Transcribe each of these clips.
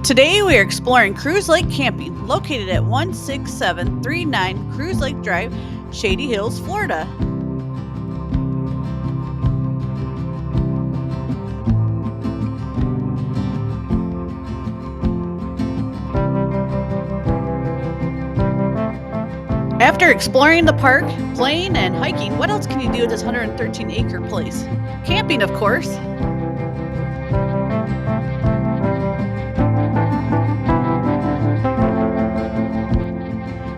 Today we are exploring Cruise Lake Camping, located at 16739 Cruise Lake Drive, Shady Hills, Florida. After exploring the park, playing, and hiking, what else can you do at this 113-acre place? Camping, of course.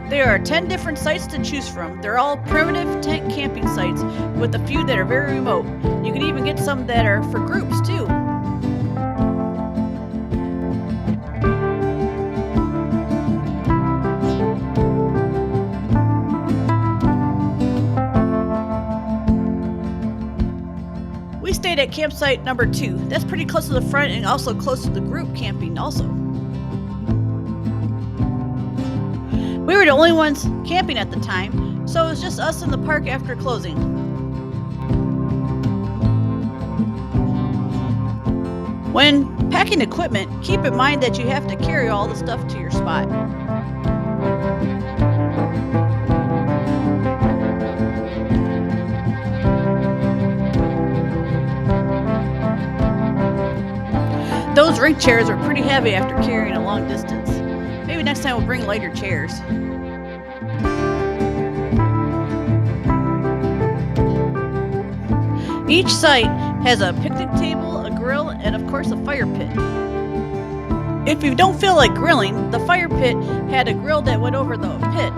There are 10 different sites to choose from. They're all primitive tent camping sites, with a few that are very remote. You can even get some that are for groups too. We stayed at campsite number 2. That's pretty close to the front and also close to the group camping also. We were the only ones camping at the time, so it was just us in the park after closing. When packing equipment, keep in mind that you have to carry all the stuff to your spot. Those rink chairs are pretty heavy after carrying a long distance. Maybe next time we'll bring lighter chairs. Each site has a picnic table, a grill, and of course a fire pit. If you don't feel like grilling, the fire pit had a grill that went over the pit,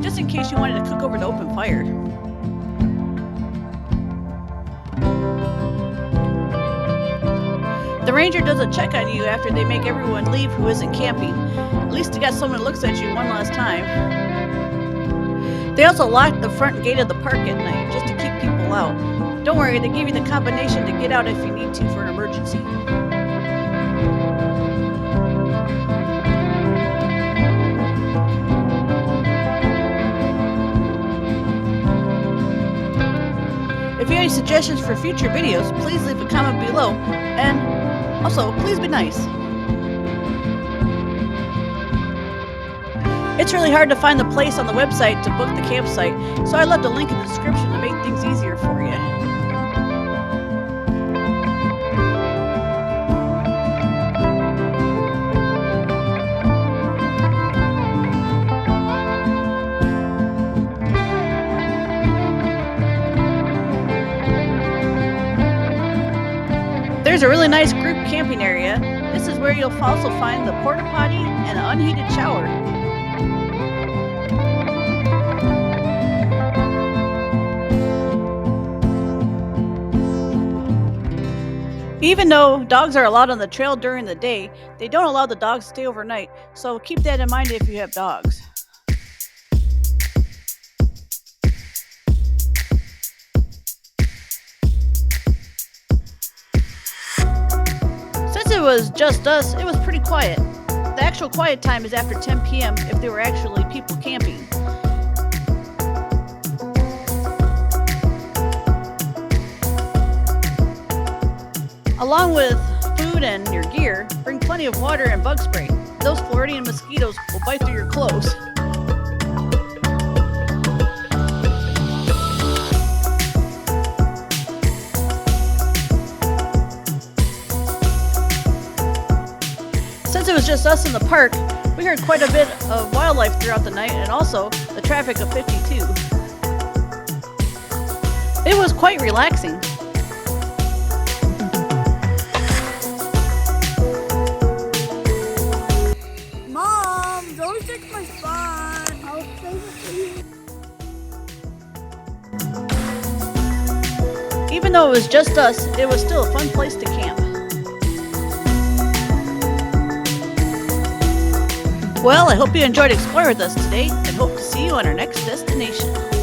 just in case you wanted to cook over the open fire. The ranger does a check on you after they make everyone leave who isn't camping. At least they got someone who looks at you one last time. They also lock the front gate of the park at night just to keep people out. Don't worry, they give you the combination to get out if you need to for an emergency. If you have any suggestions for future videos, please leave a comment below, and also, please be nice. It's really hard to find the place on the website to book the campsite, so I left a link in the description to make things easier for you. There's a really nice group camping area. This is where you'll also find the porta potty and an unheated shower. Even though dogs are allowed on the trail during the day, they don't allow the dogs to stay overnight, so keep that in mind if you have dogs. Since it was just us, it was pretty quiet. The actual quiet time is after 10 p.m. if there were actually people camping. Along with food and your gear, bring plenty of water and bug spray. Those Floridian mosquitoes will bite through your clothes. Since it was just us in the park, we heard quite a bit of wildlife throughout the night and also the traffic of 52. It was quite relaxing. Mom, don't take my spot. I'll play with you. Even though it was just us, it was still a fun place to camp. Well, I hope you enjoyed exploring with us today and hope to see you on our next destination.